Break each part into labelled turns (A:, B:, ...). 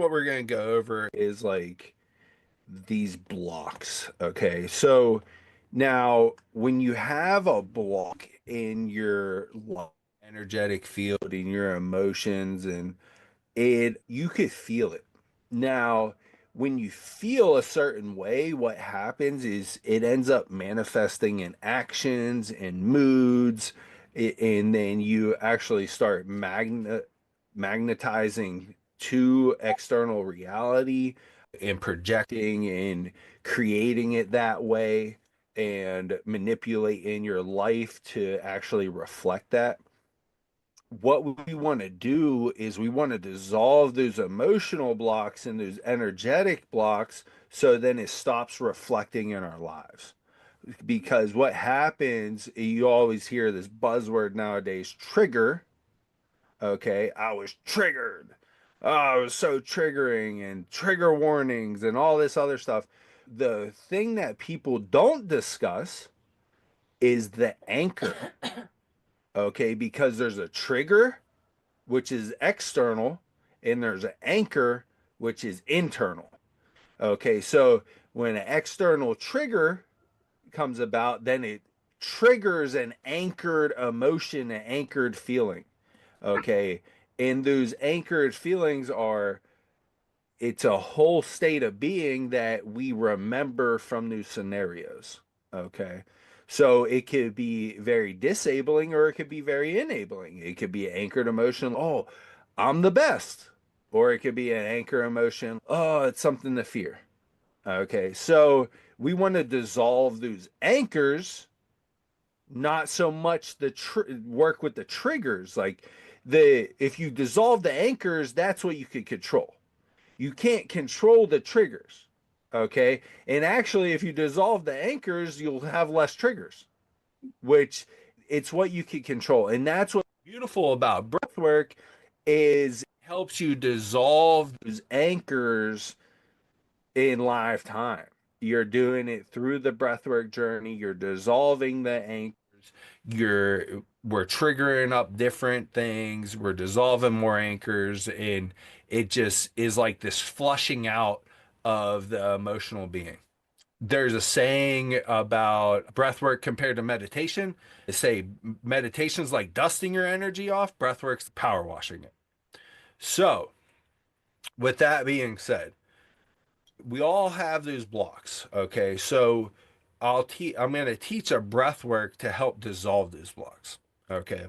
A: what we're going to go over is like these blocks. Okay. So now when you have a block in your energetic field, in your emotions, and you could feel it. Now, when you feel a certain way, what happens is it ends up manifesting in actions and moods, and then you actually start magnetizing to external reality and projecting and creating it that way and manipulating your life to actually reflect that. What we want to do is we want to dissolve those emotional blocks and those energetic blocks so then it stops reflecting in our lives. Because what happens, you always hear this buzzword nowadays, trigger. Okay, I was triggered. Oh, it was so triggering and trigger warnings and all this other stuff. The thing that people don't discuss is the anchor. Okay, because there's a trigger which is external, and there's an anchor, which is internal. Okay, so when an external trigger comes about, then it triggers an anchored emotion, an anchored feeling. Okay, and those anchored feelings are it's a whole state of being that we remember from new scenarios. Okay. So it could be very disabling or it could be very enabling. It could be an anchored emotion, oh, I'm the best. Or it could be an anchor emotion, oh, it's something to fear. Okay. So we want to dissolve those anchors, not so much work with the triggers. Like if you dissolve the anchors, that's what you could control. You can't control the triggers. Okay. And actually, if you dissolve the anchors, you'll have less triggers, which it's what you can control. And that's what's beautiful about breath work is it helps you dissolve those anchors in lifetime. You're doing it through the breathwork journey. You're dissolving the anchors. We're triggering up different things. We're dissolving more anchors, and it just is like this flushing out of the emotional being. There's a saying about breathwork compared to meditation. They say meditation's like dusting your energy off, breathwork's power washing it. So, with that being said, we all have those blocks. Okay, so I'm going to teach a breath work to help dissolve those blocks. Okay,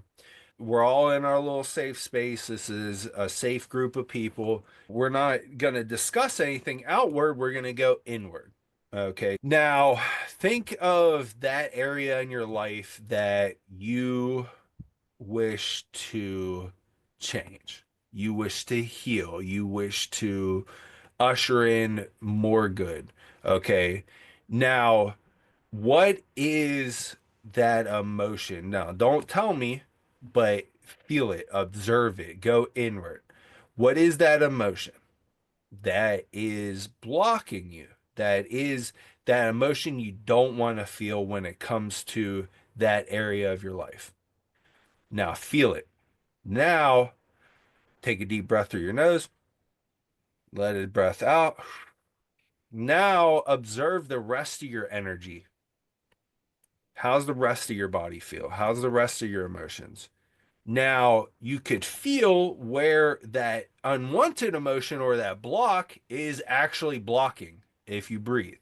A: we're all in our little safe space. This is a safe group of people. We're not going to discuss anything outward. We're going to go inward. Okay, now think of that area in your life that you wish to change. You wish to heal. You wish to usher in more good. Okay. Now, what is that emotion? Now, don't tell me, but feel it, observe it, go inward. What is that emotion that is blocking you? That is that emotion you don't want to feel when it comes to that area of your life. Now, feel it. Now, take a deep breath through your nose, let it breath out. Now observe the rest of your energy. How's the rest of your body feel? How's the rest of your emotions? Now you could feel where that unwanted emotion or that block is actually blocking if you breathe.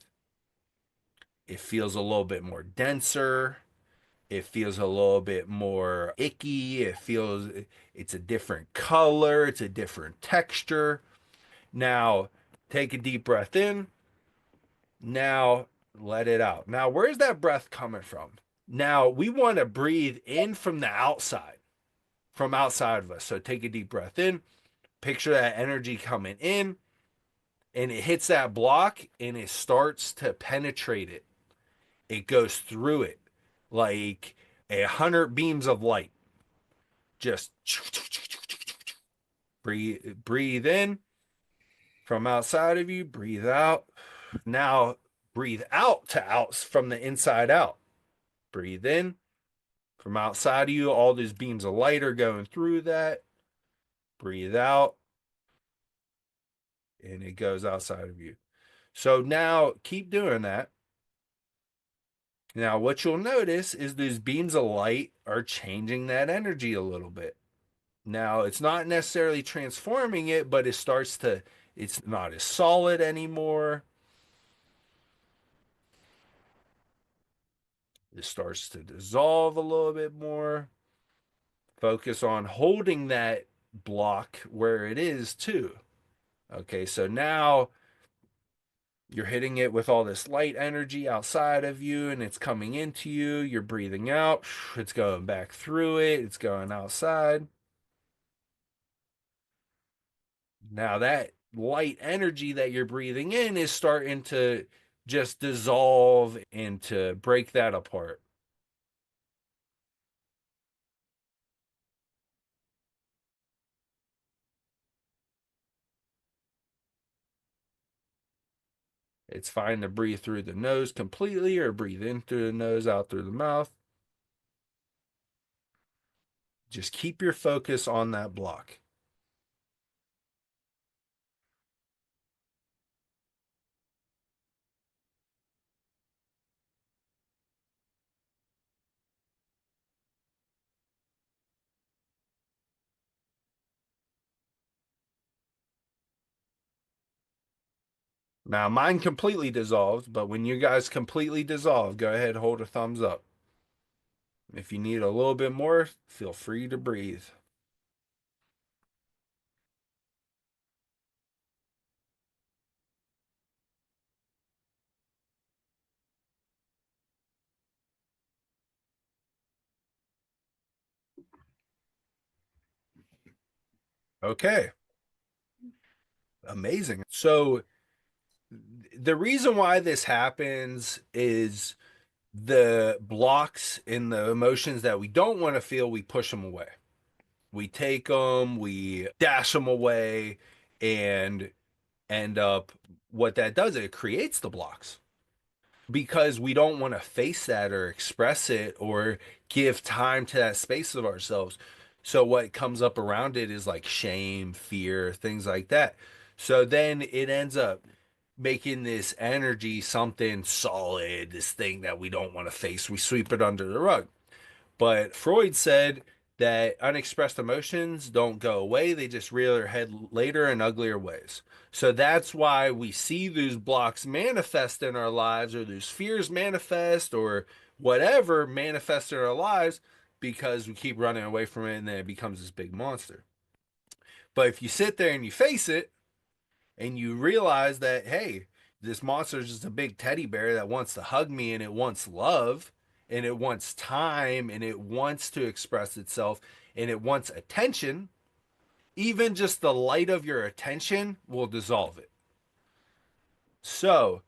A: It feels a little bit more denser. It feels a little bit more icky. It's a different color. It's a different texture. Now take a deep breath in. Now let it out. Now, where's that breath coming from? Now, we want to breathe in from the outside, from outside of us. So take a deep breath in, picture that energy coming in, and it hits that block and it starts to penetrate it. It goes through it like 100 beams of light. Just breathe in from outside of you, breathe out. Now breathe out to out from the inside out. Breathe in from outside of you. All these beams of light are going through that. Breathe out. and it goes outside of you. So now keep doing that. Now, what you'll notice is these beams of light are changing that energy a little bit. Now, it's not necessarily transforming it, but it's not as solid anymore. It starts to dissolve a little bit more. Focus on holding that block where it is, too. Okay, so now you're hitting it with all this light energy outside of you and it's coming into you. You're breathing out. It's going back through it. It's going outside. Now, that light energy that you're breathing in is starting to just dissolve and to break that apart. It's fine to breathe through the nose completely or breathe in through the nose, out through the mouth. Just keep your focus on that block. Now, mine completely dissolved, but when you guys completely dissolve, go ahead, hold a thumbs up. If you need a little bit more, feel free to breathe. Okay, amazing. So, the reason why this happens is the blocks in the emotions that we don't want to feel, we push them away. We take them, we dash them away, and end up what that does, it creates the blocks because we don't want to face that or express it or give time to that space of ourselves. So what comes up around it is like shame, fear, things like that. So then it ends up making this energy something solid, this thing that we don't want to face. We sweep it under the rug. But Freud said that unexpressed emotions don't go away, they just rear their head later in uglier ways. So that's why we see those blocks manifest in our lives, or those fears manifest, or whatever manifest in our lives, because we keep running away from it and then it becomes this big monster. But if you sit there and you face it, and you realize that, hey, this monster is just a big teddy bear that wants to hug me and it wants love and it wants time and it wants to express itself and it wants attention, even just the light of your attention will dissolve it. So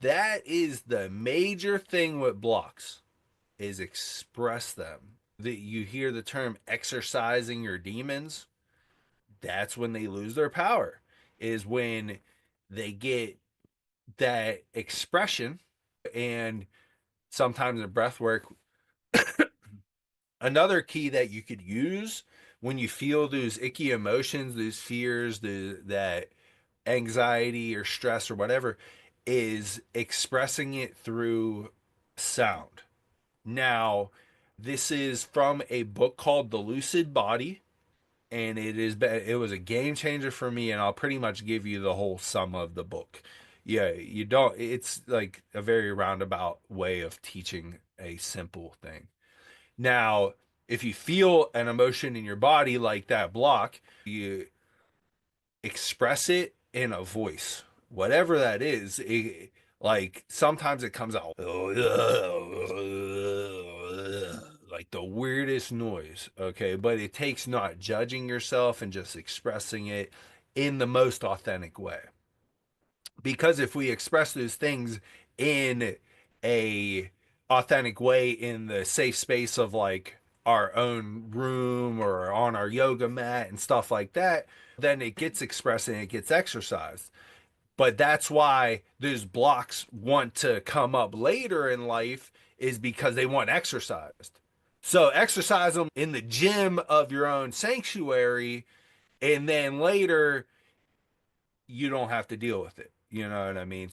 A: that is the major thing with blocks, is express them. That you hear the term exercising your demons, that's when they lose their power, is when they get that expression. And sometimes in breath work, another key that you could use when you feel those icky emotions, those fears, that anxiety or stress or whatever, is expressing it through sound. Now, this is from a book called The Lucid Body, and it was a game changer for me, and I'll pretty much give you the whole sum of the book. Yeah, you don't, it's like a very roundabout way of teaching a simple thing. Now, if you feel an emotion in your body like that block, you express it in a voice, whatever that is. Like sometimes it comes out like the weirdest noise, okay? But it takes not judging yourself and just expressing it in the most authentic way. Because if we express those things in a authentic way in the safe space of like our own room or on our yoga mat and stuff like that, then it gets expressed and it gets exercised. But that's why those blocks want to come up later in life, is because they want exercised. So exercise them in the gym of your own sanctuary, and then later you don't have to deal with it. You know what I mean?